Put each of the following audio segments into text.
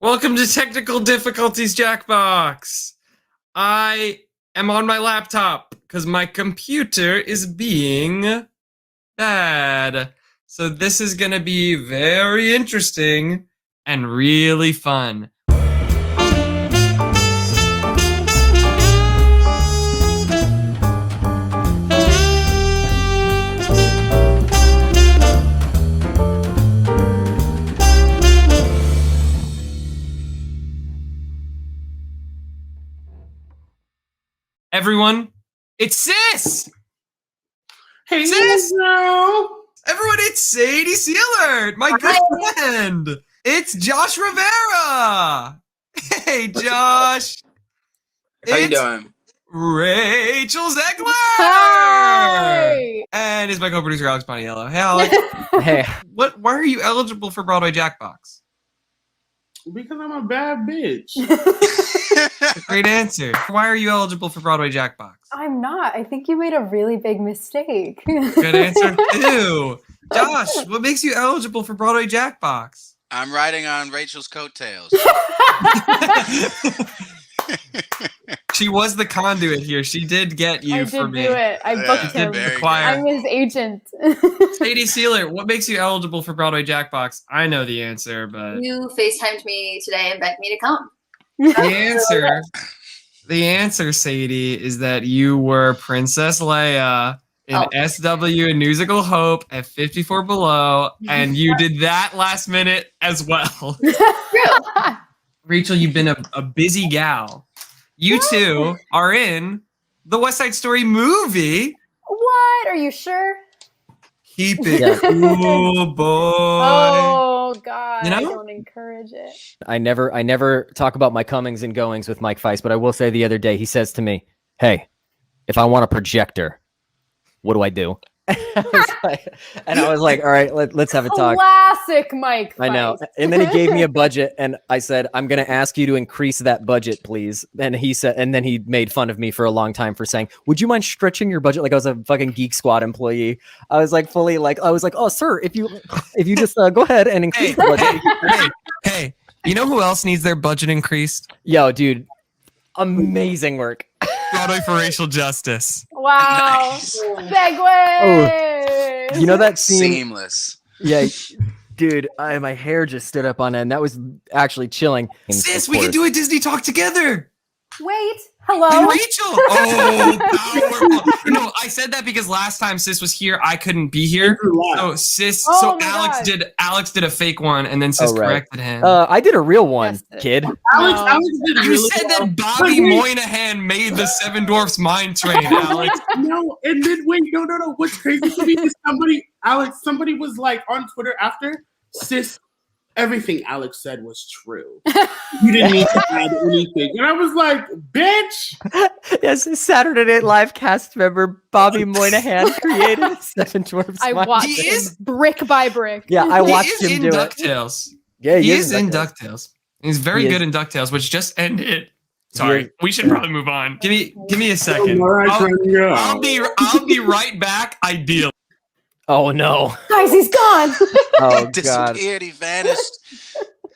Welcome to Technical Difficulties Jackbox. I am on my laptop because my computer is being bad. So this is going to be very interesting and really fun. Everyone, it's Sis! Hey, Sis! girl. Everyone, it's Sadie Seelert, my good friend. It's Josh Rivera. Hey, Josh. How you doing? Rachel Zegler. Hi. And it's my co-producer, Alex Boniello. Hey, Alex. Hey. Why are you eligible for Broadway Jackbox? Because I'm a bad bitch. Great answer. Why are you eligible for Broadway Jackbox? I'm not. I think you made a really big mistake. Good answer, too. Josh, what makes you eligible for Broadway Jackbox? I'm riding on Rachel's coattails. She was the conduit here. She did get you I for did me. do it. I booked him. very Choir. I'm his agent. Sadie Seelert, what makes you eligible for Broadway Jackbox? I know the answer, but You FaceTimed me today and begged me to come. the answer, Sadie, is that you were Princess Leia in SW and Musical Hope at 54 Below, and you did that last minute as well. Rachel, you've been a busy gal. You two are in the West Side Story movie. What? Are you sure? Keep it cool, boy. Oh God! You know? I don't encourage it. I never talk about my comings and goings with Mike Feist, but I will say the other day he says to me, "Hey, if I want a projector, what do I do?" And I was like, all right, let's have a talk. Classic Mike. I know. Feist. And then he gave me a budget, and I said, I'm going to ask you to increase that budget, please. And he said, and then he made fun of me for a long time for saying, would you mind stretching your budget? Like I was a fucking Geek Squad employee. I was like fully like, oh, sir, if you just go ahead and increase the budget. Hey, you know who else needs their budget increased? Yo, dude, amazing work. Broadway for Racial Justice. Wow. Nice. Segue. You know that scene? Seamless. Yeah, dude, my hair just stood up on end. That was actually chilling. Sis, we can do a Disney talk together. Wait. Hello. And Rachel. Oh, powerful. No, I said that because last time Sis was here, I couldn't be here. So Sis, Oh my Alex did a fake one, and then Sis corrected him. I did a real one, Yes, kid. Alex did You really said well. that Bobby Moynihan made the Seven Dwarfs Mine Train, Alex. No, and then wait, no. What's crazy to me is somebody was like on Twitter after, sis, everything Alex said was true. You didn't need to add anything. And I was like, bitch. Yes, Saturday Night Live cast member Bobby Moynihan created Seven Dwarfs. I Mine watched He him is- brick by brick. Yeah, I He watched is him in do it. DuckTales. Yeah, He is in DuckTales. DuckTales. He's very He good is. in DuckTales, which just ended. Sorry, is. we should probably move on. Give me a second. Where I turned you I'll out. be right back. Ideal. Oh no! Guys, he's gone. Oh god! Disappeared. He vanished.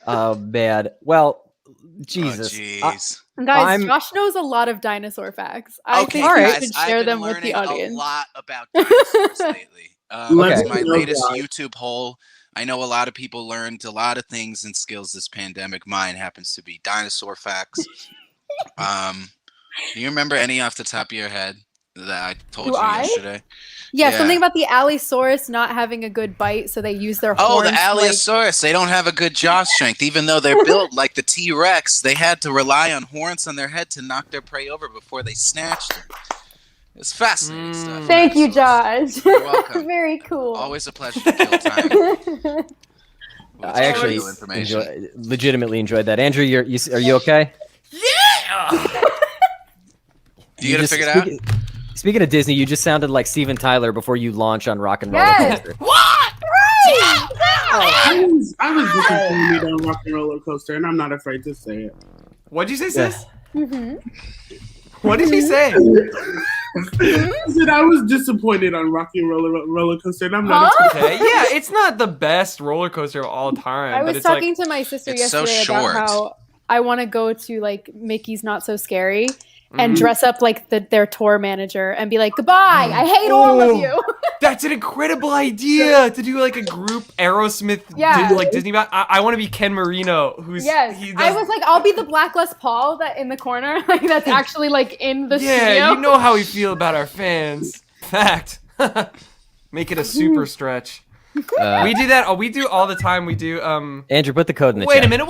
Oh man. Well, Oh, Jesus. jeez. Guys, Josh knows a lot of dinosaur facts. I Okay, think we guys, should I've share been them with the learning audience. a lot about dinosaurs lately. Let's It's my go, latest guys. YouTube hole. I know a lot of people learned a lot of things and skills this pandemic. Mine happens to be dinosaur facts. Do you remember any off the top of your head that I told Do you I? yesterday? Yeah, Yeah. something about the Allosaurus not having a good bite, so they use their Oh, horns the to, Allosaurus. They don't have a good jaw strength. Even though they're built like the T-Rex, they had to rely on horns on their head to knock their prey over before they snatched them. It's fascinating stuff. Thank you, Dinosaurs. Josh. You're welcome. Very cool. Always a pleasure to kill time. I actually legitimately enjoyed that. Andrew, are you okay? Yeah. Do you get it figured out? Speaking of Disney, you just sounded like Steven Tyler before you launch on Rock and Roller Yes. Coaster. What? I was just me down Rock and Roller Coaster, and I'm not afraid to say it. What'd you say, sis? Mm-hmm. What did he say? I was disappointed on Rocky Roller Coaster, and I'm not. Okay, yeah, it's not the best roller coaster of all time. I but was it's talking like, to my sister it's so yesterday about short. how I want to go to like Mickey's Not So Scary and dress up like their tour manager and be like, goodbye, I hate all of you. That's an incredible idea to do like a group Aerosmith, like Disney. I want to be Ken Marino, who's I was like, I'll be the Black Les Paul that in the corner, like that's actually like in the studio. You know how we feel about our fans. Fact, make it a super stretch. We do that. We do all the time. We do. Andrew, put the code in the Wait chat. a minute.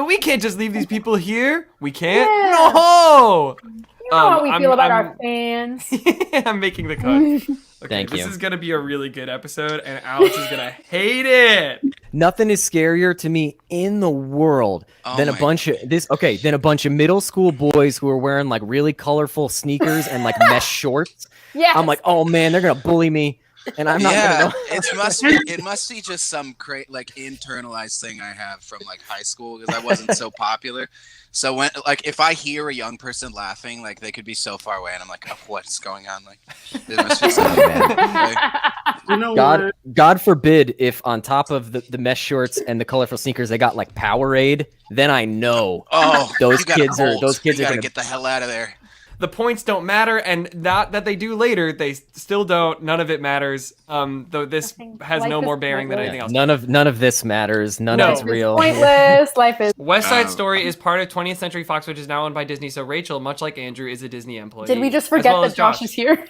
We can't just leave these people here. We can't. Yeah. No. You know how we feel about our fans. I'm making the cut. Okay, Thank you. This is gonna be a really good episode, and Alex is gonna hate it. Nothing is scarier to me in the world than a bunch of middle school boys who are wearing like really colorful sneakers and like mesh shorts. Yeah. I'm like, oh man, they're gonna bully me, and I'm not gonna know. It must be just some like internalized thing I have from like high school because I wasn't so popular. So when like if I hear a young person laughing, like they could be so far away, and I'm like, oh, what's going on? Like, it must be something bad. You know God forbid if on top of the mesh shorts and the colorful sneakers they got like Powerade, then I know. Oh, those kids are gonna get the hell out of there. The points don't matter, and that they do later, they still don't. None of it matters. Though this has no more bearing than anything else. None of this matters. None of it's real. Pointless. Life is. West Side Story is part of 20th Century Fox, which is now owned by Disney. So Rachel, much like Andrew, is a Disney employee. Did we just forget that Josh is here?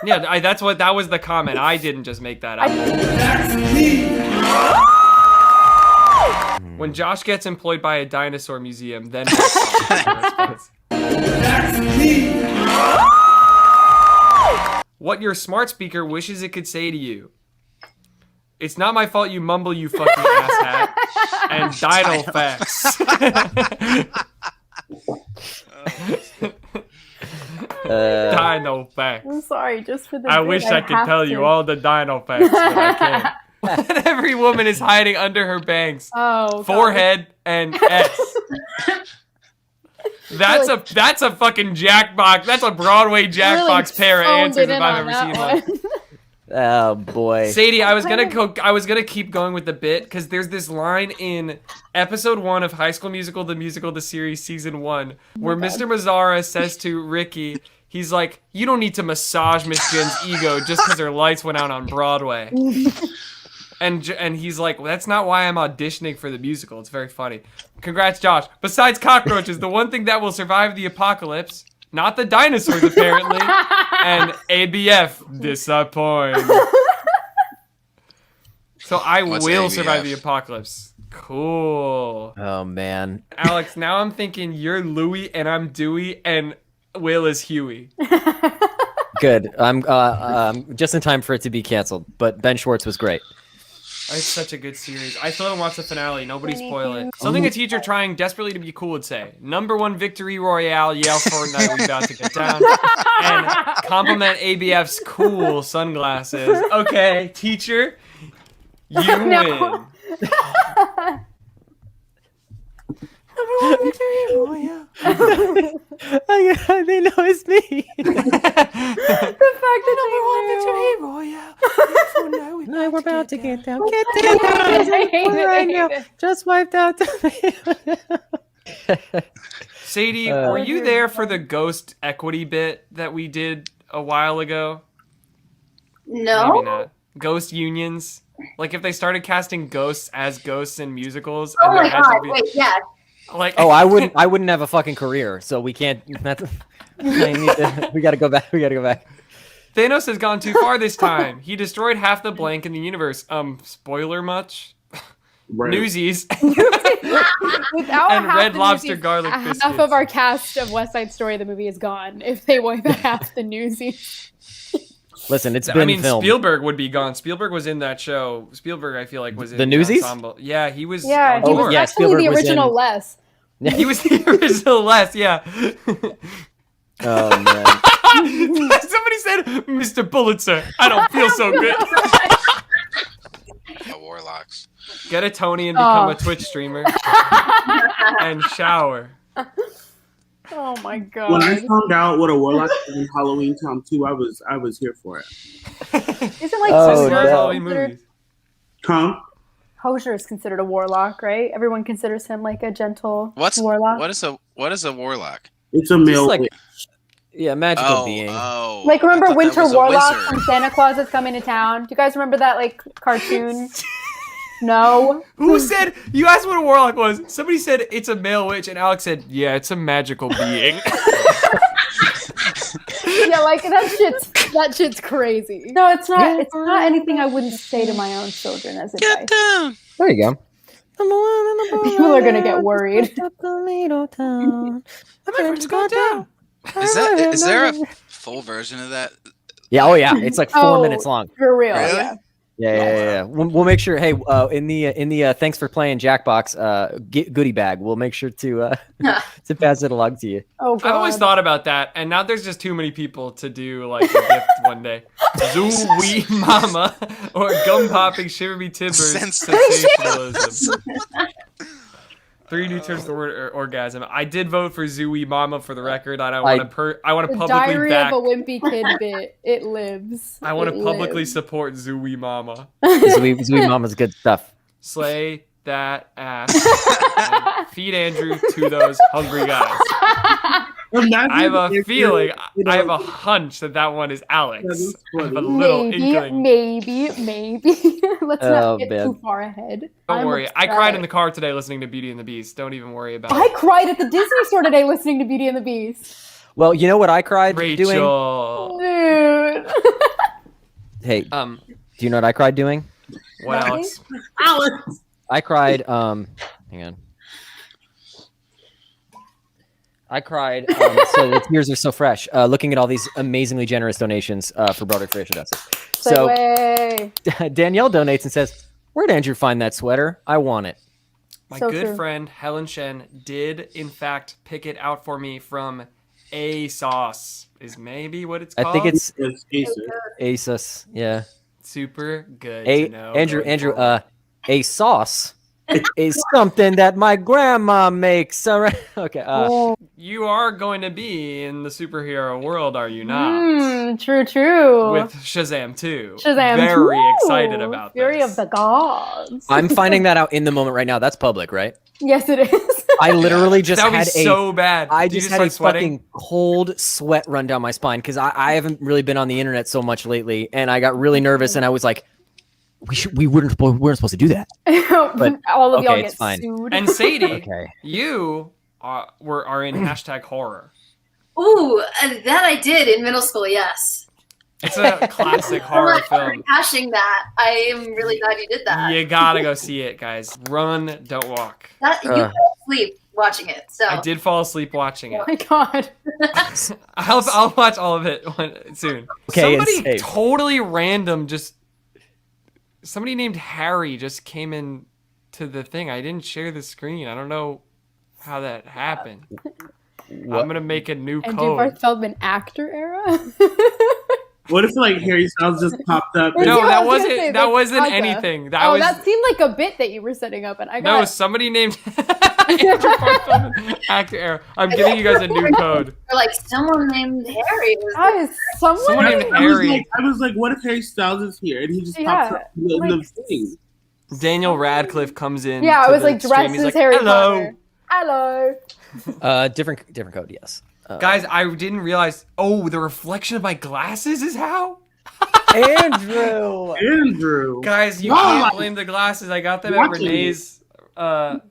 Yeah, that was the comment. I didn't just make that up. When Josh gets employed by a dinosaur museum, then what your smart speaker wishes it could say to you. It's not my fault you mumble, you fucking asshat. And dino facts. Dino facts. I'm sorry, just for the I wish I could tell you all the dino facts, but I can't. And every woman is hiding under her bangs. Oh, forehead and S. That's a fucking Jackbox. That's a Broadway Jackbox pair of answers if I've ever seen one. Oh boy, Sadie, I was gonna keep going with the bit because there's this line in episode 1 of High School Musical, the series, season 1, where Mr. Mazzara says to Ricky, he's like, "You don't need to massage Miss Jen's ego just because her lights went out on Broadway." And he's like, well, that's not why I'm auditioning for the musical. It's very funny. Congrats, Josh. Besides cockroaches, the one thing that will survive the apocalypse, not the dinosaurs apparently, and ABF, disappoint. So What's will ABF? Survive the apocalypse. Cool. Oh, man. Alex, now I'm thinking you're Louie and I'm Dewey and Will is Huey. Good. I'm just in time for it to be canceled, but Ben Schwartz was great. It's such a good series. I still haven't watched the finale. Nobody spoil it. Something a teacher trying desperately to be cool would say. #1 victory royale, yell Fortnite, we about to get down. And compliment ABF's cool sunglasses. Okay, teacher, you win. #1 victory royale. They know it's me. The fact that #1 victory royale. No, we're about to get down. Get down. Right now. Just wiped out. Sadie, were you there for the ghost equity bit that we did a while ago? No. Maybe not. Ghost unions. Like if they started casting ghosts as ghosts in musicals. Oh and my god! Wait, yeah. Like, I wouldn't have a fucking career, so we can't. We gotta go back. Thanos has gone too far this time. He destroyed half the blank in the universe. Spoiler much? Right. Newsies. Without and half Red the Lobster Newsies, garlic biscuits. half of our cast of West Side Story, the movie, is gone. If they wipe out half the Newsies. Listen, it's been filmed. Spielberg would be gone. Spielberg was in that show. Spielberg, I feel like, was in the Newsies. Ensemble. Yeah, he was. Yeah, he was actually Spielberg the was original in... Les. He was the original Les. Yeah. Oh man. Somebody said, "Mr. Pulitzer, I don't feel so good." Warlocks. Get a Tony and become a Twitch streamer. And shower. Oh my When I god. found out what a warlock is in Halloween Town 2, I was here for it. Isn't like Oh, This is no. Halloween considered, movies. Huh? Hosier is considered a warlock, right? Everyone considers him like a gentle What's warlock. what is a warlock? It's a male. like magical Oh, being. oh. Like I remember thought that Winter was a Warlock wizard. from Santa Claus is Coming to Town? Do you guys remember that like cartoon? No. Who said you asked what a warlock was? Somebody said it's a male witch, and Alex said, "Yeah, it's a magical being." Yeah, like that shit's crazy. No, it's not. It's not anything I wouldn't say to my own children as Get advice. down. There you go. People are gonna get worried. Is there a full version of that? Yeah. Oh yeah. It's like 4 minutes long. For real. Really? Yeah. Yeah. We'll make sure. Hey, in the thanks for playing Jackbox goodie bag, we'll make sure to pass it along to you. Oh god. I've always thought about that, and now there's just too many people to do like a gift one day. Zoo wee mama or gum popping shiver me timbers sensationalism. 3 new terms for the word orgasm. I did vote for Zooey Mama for the record. I want to the publicly Diary back. of a Wimpy Kid bit. It lives. I want to It publicly lives. support Zooey Mama. Sweet Mama's good stuff. Slay that ass. And feed Andrew to those hungry guys. I have a feeling, I have a hunch that one is Alex. I have a little inkling. Maybe. Let's not get man. too far ahead. Don't worry. I cried in the car today listening to Beauty and the Beast. Don't even worry about I it. cried at the Disney store today listening to Beauty and the Beast. Well, you know what I cried doing? Rachel. Dude. Hey, do you know what I cried doing? What else? Alex. I cried. Hang on. I cried. So the tears are so fresh. Looking at all these amazingly generous donations for Broadway Racial Justice. So Segue. Danielle donates and says, "Where'd Andrew find that sweater? I want it." My So good true. friend Helen Shen did, in fact, pick it out for me from ASOS, is maybe what it's called. I think it's It's Acer. ASUS. Yeah. super good to know. Andrew. going forward. A sauce is something that my grandma makes. All right. Okay. You are going to be in the superhero world, are you not? True. With Shazam 2. Shazam Very 2. excited about Fury this. of the Gods. I'm finding that out in the moment right now. That's public, right? Yes, it is. I literally just That would had be so bad. I Did you just had a start sweating? fucking cold sweat run down my spine because I haven't really been on the internet so much lately, and I got really nervous, and I was like, we weren't supposed to do that. But, all of y'all okay, get it's fine. sued. And Sadie, Okay. you are in hashtag horror. Ooh, that I did in middle school, yes. It's a classic I'm horror not film. rehashing that. I am really glad you did that. You gotta go see it, guys. Run, don't walk. That you fell asleep watching it. So I did fall asleep watching it. Oh my god. I'll watch all of it soon. Okay, Somebody it's safe. totally random somebody named Harry just came in to the thing. I didn't share the screen. I don't know how that happened. I'm gonna make a new Andrew Barth code. Feldman actor era? What if like Harry Styles just popped up? That's No, what I that was gonna wasn't. say, That that's wasn't Kaza. anything. That was that seemed like a bit that you were setting up, and I no. got Somebody named Andrew Barth Feldman actor era. I'm giving you guys a new code. or like someone named Harry was that is someone. Someone named Harry. I was like, what if Harry Styles is here and he just Yeah, pops up in the like- thing? Daniel Radcliffe comes in. Yeah, I to was the like stream. dressed He's as like, Harry Hello. Potter. Hello. Different code. Yes. Guys, I didn't realize. Oh, the reflection of my glasses is how. Andrew. Andrew. Guys, you Why? can't blame the glasses. I got them at Watching Renee's thing.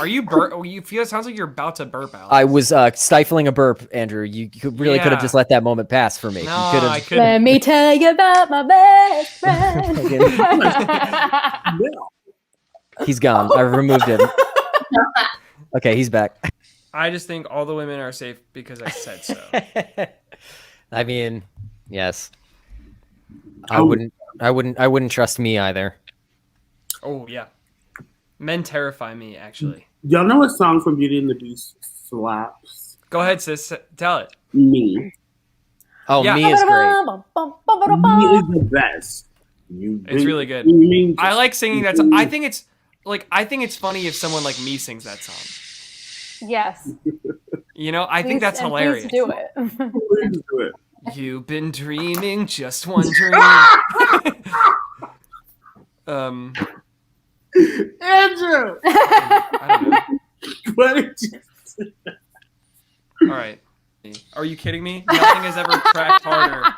Are you it sounds like you're about to burp out. I was stifling a burp, Andrew. You really could have just let that moment pass for me. No, You could I have. couldn't. Let me tell you about my best friend. Well, He's gone. I removed him. Okay, he's back. I just think all the women are safe because I said so. I mean, yes. I wouldn't trust me either. Oh yeah, men terrify me. Actually, y'all know what song from Beauty and the Beast slaps? go ahead, sis. Tell it. Me. Oh, Yeah. me is great. Me is the best. It's really good. I like singing that song. I think it's funny if someone like me sings that song. Yes. You know, I think that's And hilarious. Please do it. Please do it. You've been dreaming just one dream. Andrew, I don't know. what did you say? All right. Are you kidding me? Nothing has ever cracked harder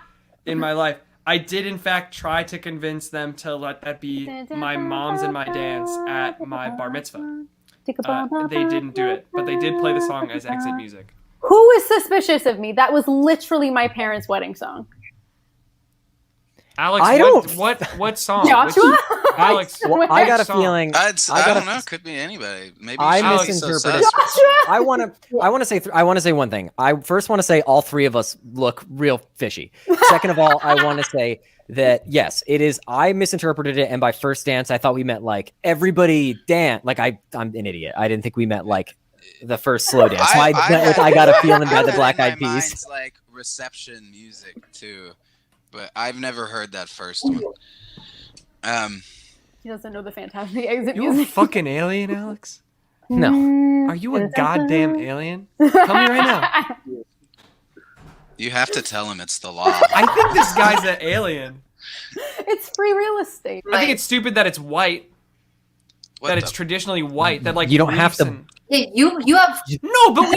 in my life. I did, in fact, try to convince them to let that be my mom's and my dance at my bar mitzvah. They didn't do it, but they did play the song as exit music. Who is suspicious of me? That was literally my parents' wedding song. Alex, I don't- what song? Joshua? Alex, Well, I got a song? feeling. I gotta- don't know. Could be anybody. Maybe I she was misinterpreted. so sus. I want to say one thing. I first want to say all three of us look real fishy. Second of all, I want to say that yes, it is. I misinterpreted it, and by first dance, I thought we meant like everybody dance. Like I'm an idiot. I didn't think we meant like the first slow dance. So I got a feeling by the Black Eyed in my Peas. mind's like reception music too, but I've never heard that first one. He doesn't know the Fantastic Exit You a music. fucking alien, Alex? No. Are you a goddamn alien? Tell me right now. You have to tell him it's the law. I think this guy's an alien. It's free real estate. I think it's stupid that it's white. What That the it's traditionally white. That like You don't have reefs to- and- Yeah, you have No, but we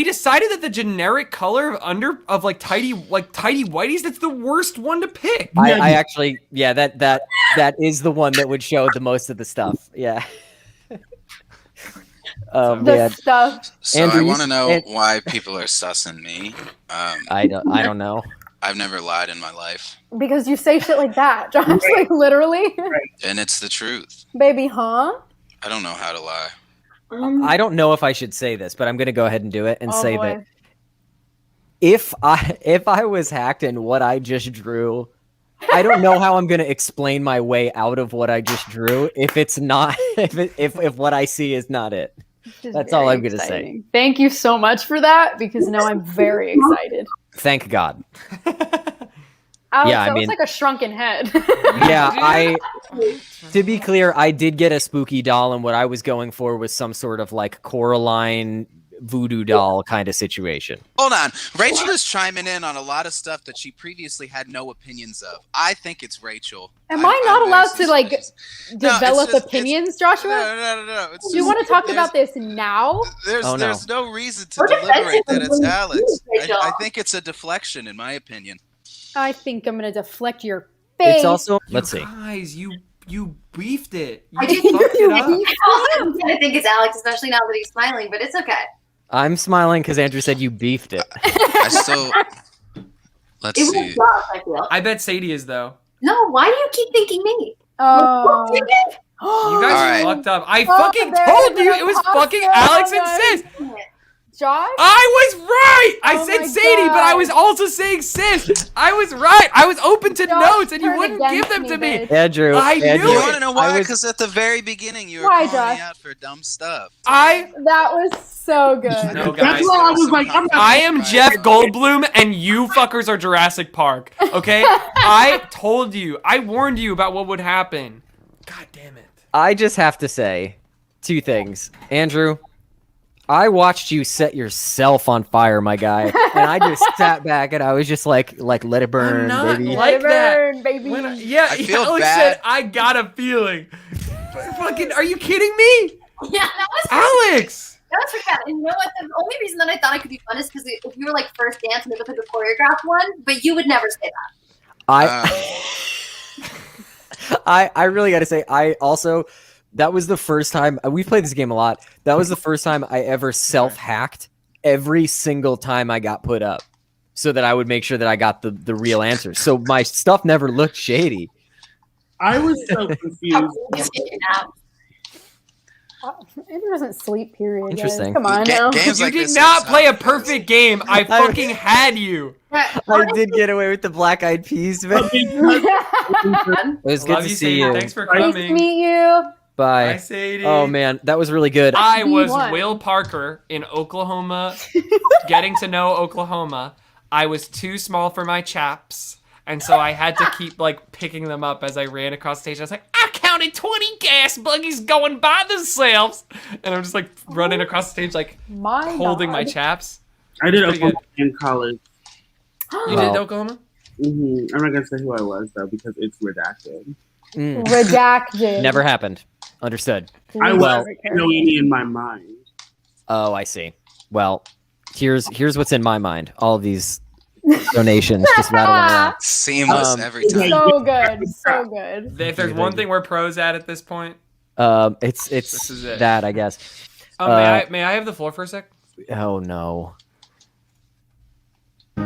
decided that the generic color of like tidy whities, that's the worst one to pick. I actually, yeah, that is the one that would show the most of the stuff. Yeah. The Man. stuff. So Andrew, I you want to s- know and- why people are sussing me. I don't know. I've never lied in my life, Because you say shit like that, Josh. Like literally. and it's the truth. Baby, huh? I don't know how to lie. I don't know if I should say this, but I'm going to go ahead and do it and Oh, say boy. that if I was hacked and what I just drew, I don't know how I'm going to explain my way out of what I just drew if it's not if what I see is not it. Which is That's all very I'm gonna say. exciting. Thank you so much for that, because now I'm very excited. Thank God. Alex, Yeah, I that mean- looks like a shrunken head. Yeah, to be clear, I did get a spooky doll, and what I was going for was some sort of like Coraline voodoo doll kind of situation. Hold on. Rachel is chiming in on a lot of stuff that she previously had no opinions of. I think it's Rachel. Am I not I'm allowed very to, like, suspicious. No, it's Develop just- opinions, Joshua? No. It's Do you just- want to talk there's- about this now? There's Oh, no. there's no reason to We're deliberate that defensive it's of Alex. Rachel. I think it's a deflection, in my opinion. I think I'm gonna deflect your face. It's also You let's see. guys, you beefed it. You I did. fucked it up. I'm gonna think it's Alex, especially now that he's smiling, but it's okay. I'm smiling because Andrew said you beefed it. I still. Let's It was see. Josh, I feel. I bet Sadie is though. No, why do you keep thinking me? Oh. You guys Alright. fucked up. I Oh, fucking there told is you an it was imposter. fucking Alex and Oh, Sis. Josh? I was right. I Oh said my Sadie, but I was God. also saying Sis. I was right. I was open to Josh notes, and you turned wouldn't give against them me, to me. bitch. Andrew, I knew Andrew, You it. want to know I why? was- Because at the very beginning, you were Why, calling me Josh? out for dumb stuff. I That was so good. No, That's guys. why I was like, I'm not. I am Jeff Goldblum, and you fuckers are Jurassic Park. Okay, I told you. I warned you about what would happen. God damn it. I just have to say two things. Andrew, I watched you set yourself on fire, my guy, and I just sat back and I was just like let it burn, I'm not baby. like that. Burn, baby. Yeah, I feel Alex bad. said I got a feeling. Fucking, are you kidding me, Yeah, that was Alex? that was pretty bad. And you know what? The only reason that I thought I could be fun is because if you were like first dance and it was like a choreographed one, but you would never say that. I really got to say, I also, that was the first time, we've played this game a lot. That was the first time I ever self-hacked every single time I got put up so that I would make sure that I got the real answers. So my stuff never looked shady. I was so How confused. cool is it now? Andrew doesn't sleep, period. guys. Interesting. Come on Ga- now. games You like did this not are play a tough. perfect game. I fucking had you. I did get away with the Black Eyed Peas, man. It was good Love to you, see Sadie. you. Thanks for Nice to coming. meet you. Bye. Bye, Sadie. Oh man, that was really good. I was V1. Will Parker in Oklahoma, getting to know Oklahoma. I was too small for my chaps, and so I had to keep like picking them up as I ran across stage. I was like, I count counted 20 gas buggies going by themselves. And I'm just like running across the stage, like holding my chaps. I did Pretty Oklahoma in college. You did Oklahoma? I'm not gonna say who I was though because it's redacted. Redacted. Never happened. Understood. I was Noini in my mind. Oh, I see. Well, here's what's in my mind. All of these donations just rattling around. Seamless every time. So good. So good. If there's one thing we're pros at this point, it's this is it. that, I guess. May I have the floor for a sec? Oh no. You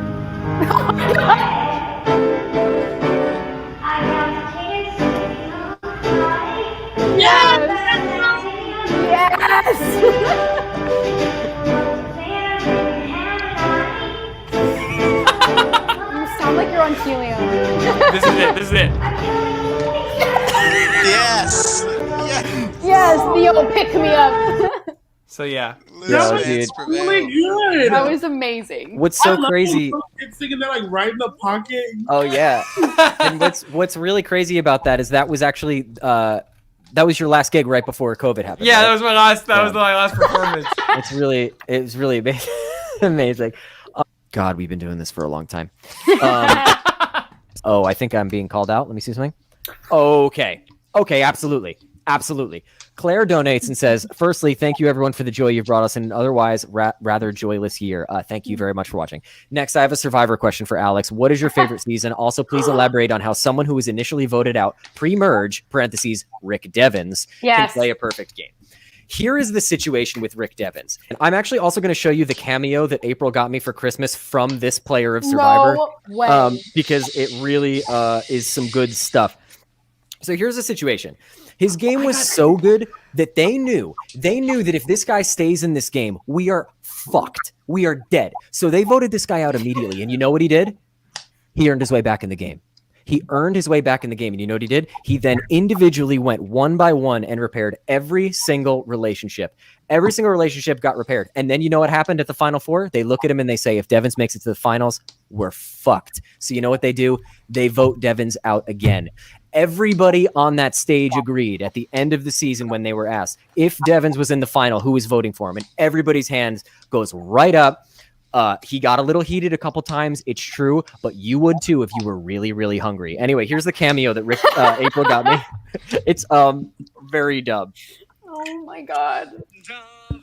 sound like you're on helium. This is it. Yes. Yes, Theo, pick me up. So yeah. Yeah, Liz dude. Vance prevailed. Really good. That was amazing. What's so I love crazy? those kids singing there like right in the pocket. Oh yeah. And what's really crazy about that is that was actually that was your last gig right before COVID happened. Yeah, right? that was my last. That was my last performance. It was really amazing. God, we've been doing this for a long time. Oh, I think I'm being called out. Let me see something. Okay, absolutely. Claire donates and says, firstly, thank you everyone for the joy you've brought us in an otherwise rather joyless year. Thank you very much for watching. Next, I have a Survivor question for Alex. What is your favorite season? Also, please elaborate on how someone who was initially voted out pre-merge, parentheses, Rick Devens, can play a perfect game. Here is the situation with Rick Devens. And I'm actually also going to show you the cameo that April got me for Christmas from this player of Survivor. No way. Because it really is some good stuff. So here's the situation. His game was so good that they knew that if this guy stays in this game, we are fucked. We are dead. So they voted this guy out immediately. And you know what he did? He earned his way back in the game. And you know what he did? He then individually went one by one and repaired every single relationship. Every single relationship got repaired. And then you know what happened at the final four? They look at him and they say, if Devens makes it to the finals, we're fucked. So you know what they do? They vote Devens out again. Everybody on that stage agreed at the end of the season when they were asked if Devens was in the final, who was voting for him, and everybody's hands goes right up. He got a little heated a couple times. It's true, but you would too if you were really, really hungry. Anyway, here's the cameo that April got me. It's very dumb. Oh my god.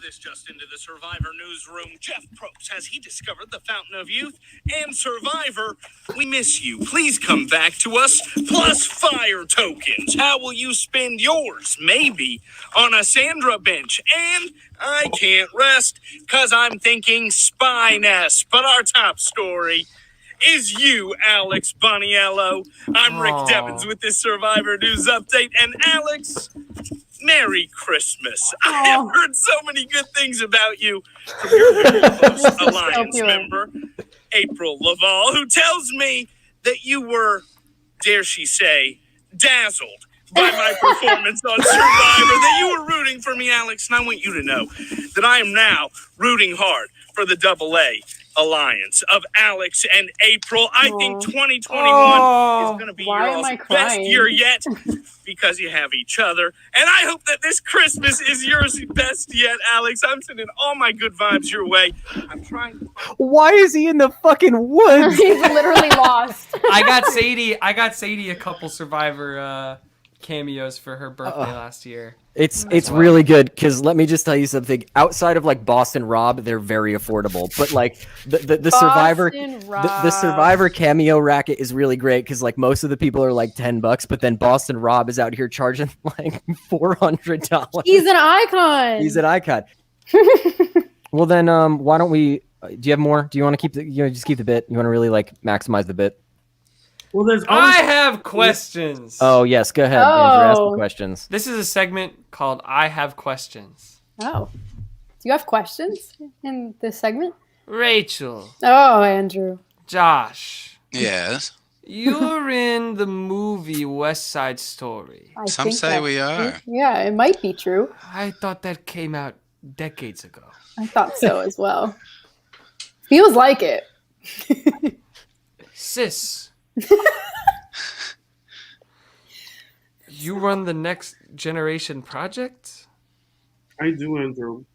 This just into the Survivor newsroom. Jeff Probst, has he discovered the Fountain of Youth? And Survivor, we miss you. Please come back to us. Plus fire tokens. How will you spend yours? Maybe on a Sandra bench. And I can't rest, because I'm thinking spy nest. But our top story is you, Alex Boniello. I'm Rick Devens with this Survivor News Update. And Alex, Merry Christmas. I have heard so many good things about you from your very close Alliance member, April Laval, who tells me that you were, dare she say, dazzled by my performance on Survivor, that you were rooting for me, Alex, and I want you to know that I am now rooting hard for the AA Alliance of Alex and April. I think 2021 is going to be your all's best year yet because you have each other. And I hope that this Christmas is yours best yet, Alex. I'm sending all my good vibes your way. I'm trying to... Why is he in the fucking woods? He's literally lost. I got Sadie a couple Survivor cameos for her birthday last year. It's really good because let me just tell you something. Outside of like Boston Rob, they're very affordable. But like the Survivor, the Survivor cameo racket is really great because like most of the people are like $10, but then Boston Rob is out here charging like $400. He's an icon. He's an icon. Well then, why don't we? Do you have more? Do you want to keep just keep the bit? You want to really like maximize the bit? Well, I have questions. Oh yes, go ahead, Andrew. Ask the questions. This is a segment called "I Have Questions." Oh, do you have questions in this segment? Rachel. Oh, Andrew. Josh. Yes. You're in the movie West Side Story. Some say we are. Yeah, it might be true. I thought that came out decades ago. I thought so as well. Feels like it. Sis. You run the Next Generation project? I do, Andrew.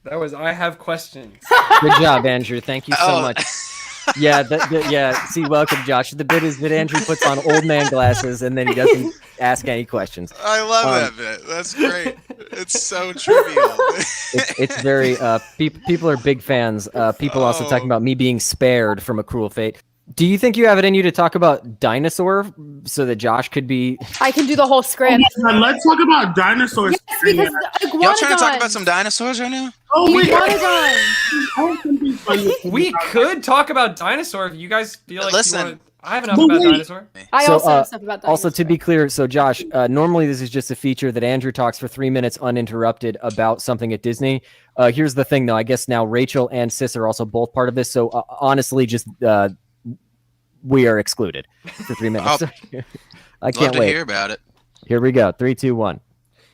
That was I have questions. Good job, Andrew. Thank you so Oh. much. Yeah, yeah. See, welcome, Josh. The bit is that Andrew puts on old man glasses and then he doesn't ask any questions. I love that bit. That's great. It's so trivial. It's very people are big fans. People also talking about me being spared from a cruel fate. Do you think you have it in you to talk about dinosaur so that Josh could be? I can do the whole script. Now, let's talk about dinosaurs. Yes, because Y'all trying to talk about iguanodons. some dinosaurs right now? Oh, wait. Iguanodons. We could talk about dinosaur if you guys feel like Listen. you want to. I have enough about dinosaur. I So, also have stuff about dinosaurs. Also, to be clear, so Josh, normally this is just a feature that Andrew talks for 3 minutes uninterrupted about something at Disney. Here's the thing, though. I guess now Rachel and Sis are also both part of this. So honestly, just we are excluded for 3 minutes. I Love can't to wait. hear about it. Here we go. 3, 2, 1.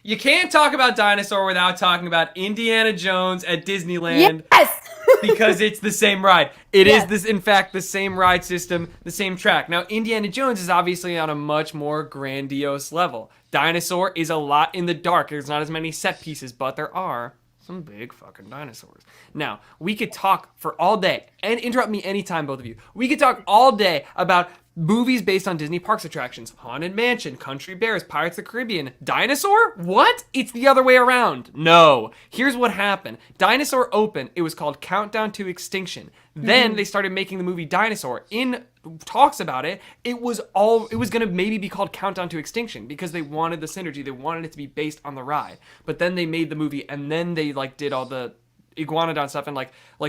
You can't talk about dinosaur without talking about Indiana Jones at Disneyland. Yes. Because it's the same ride. It is Yes. this, in fact, the same ride system, the same track. Now, Indiana Jones is obviously on a much more grandiose level. Dinosaur is a lot in the dark. There's not as many set pieces, but there are some big fucking dinosaurs. Now, we could talk for all day, and interrupt me anytime, both of you. We could talk all day about movies based on Disney Parks attractions. Haunted Mansion, Country Bears, Pirates of the Caribbean. Dinosaur? What? It's the other way around. No. Here's what happened. Dinosaur opened. It was called Countdown to Extinction. Then they started making the movie Dinosaur. In talks about it, it was going to maybe be called Countdown to Extinction because they wanted the synergy. They wanted it to be based on the ride. But then they made the movie and then they did all the iguanodon stuff and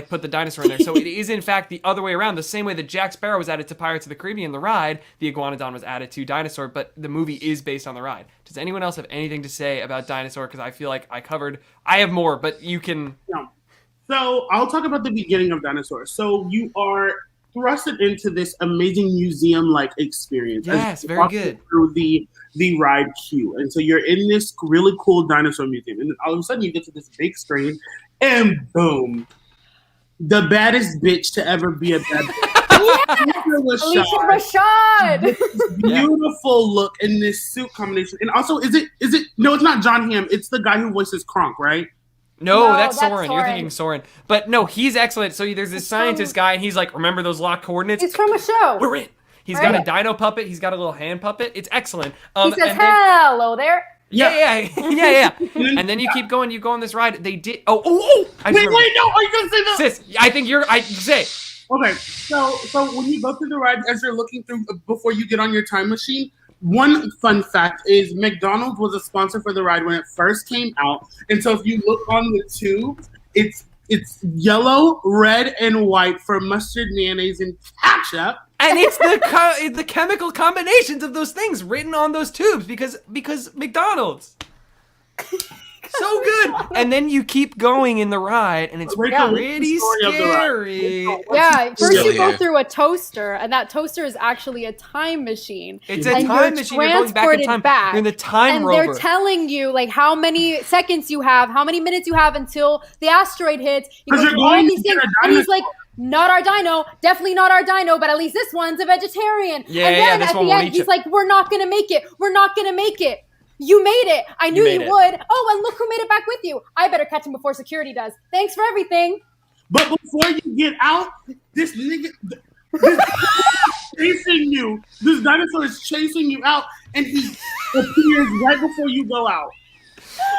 put the dinosaur in there. So it is in fact the other way around. The same way that Jack Sparrow was added to Pirates of the Caribbean, the ride, the iguanodon was added to Dinosaur, but the movie is based on the ride. Does anyone else have anything to say about Dinosaur? Because I feel like I have more, but you can. No. So I'll talk about the beginning of Dinosaur. So you are thrusted into this amazing museum-like experience. Yes, as you very walk good. Through the ride queue, and so you're in this really cool dinosaur museum, and then all of a sudden you get to this big screen, and boom, the baddest bitch to ever be a bad bitch. Alicia Rashad. Beautiful look in this suit combination, and also is it? No, it's not John Hamm. It's the guy who voices Kronk, right? No, No, that's that's Soren. You're thinking Soren. But no, he's excellent. So there's this scientist guy, and he's like, remember those locked coordinates? He's from a show. We're in. He's got a dino puppet. He's got a little hand puppet. It's excellent. He says, and then- "Hello there." Yeah. And then you keep going. You go on this ride. They did. Oh! I Wait, remember. no, are you gonna say that? Sis, I think I say. Okay, so when you go through the ride, as you're looking through before you get on your time machine, one fun fact is McDonald's was a sponsor for the ride when it first came out, and so if you look on the tube, it's yellow, red, and white for mustard, mayonnaise, and ketchup. And it's the chemical combinations of those things written on those tubes because McDonald's. So good. And then you keep going in the ride, and it's Rachel, what's the pretty story of the ride? scary. Yeah, first Still you go here. through a toaster, and that toaster is actually a time machine. It's a And time you're machine. You're going back in transported time. back, You're in the time and rover. they're telling you like how many seconds you have, how many minutes you have until the asteroid hits. You 'Cause go you're through all going these to get things, a and he's dinosaur. like, "Not our dino, definitely not our dino, but at least this one's a vegetarian." Yeah, and yeah, then this at one the won't end, eat he's you. like, "We're not gonna make it. We're not gonna make it. You made it. I knew made you it. would. Oh, and look who made it back with you. I better catch him before security does. Thanks for everything." But before you get out, this nigga this chasing you. This dinosaur is chasing you out, and he appears right before you go out.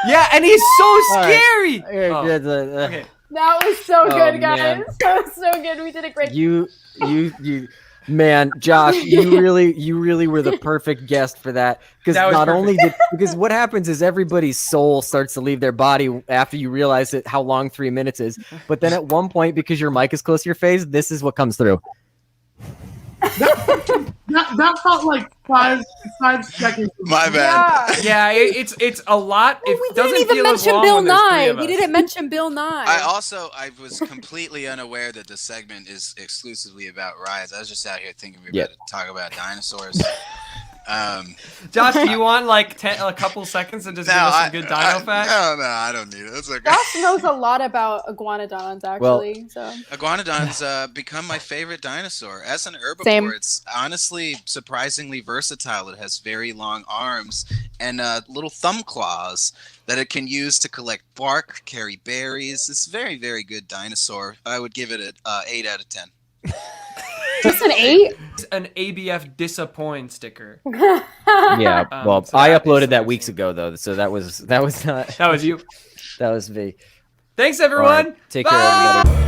Yeah, and he's so All right. scary. Oh, Okay. okay. That was so good, guys. man. That was so good. We did a great. You, man, Josh, you really were the perfect guest for that. Because That was not perfect. only because what happens is everybody's soul starts to leave their body after you realize how long 3 minutes is. But then at one point, because your mic is close to your face, this is what comes through. That felt like five seconds. My bad. Yeah, it's a lot. Well, It we doesn't didn't even feel as mention long Bill when there's three Nye. of We us. didn't mention Bill Nye. I was completely unaware that the segment is exclusively about rides. I was just out here thinking we were Yeah. about to talk about dinosaurs. Josh, do you want like a couple seconds and just give us some good dino facts? No, I don't need it. It's okay. Josh knows a lot about iguanodons, actually. Iguanodons become my favorite dinosaur. As an herbivore, Same. it's honestly surprisingly versatile. It has very long arms and little thumb claws that it can use to collect bark, carry berries. It's a very, very good dinosaur. I would give it an 8 out of 10. Just an 8? An ABF disappoint sticker. Yeah. Well, so I that uploaded is that amazing. weeks ago though, so that was not. That was you. That was me. Thanks, everyone. All right, take care, Bye. everybody.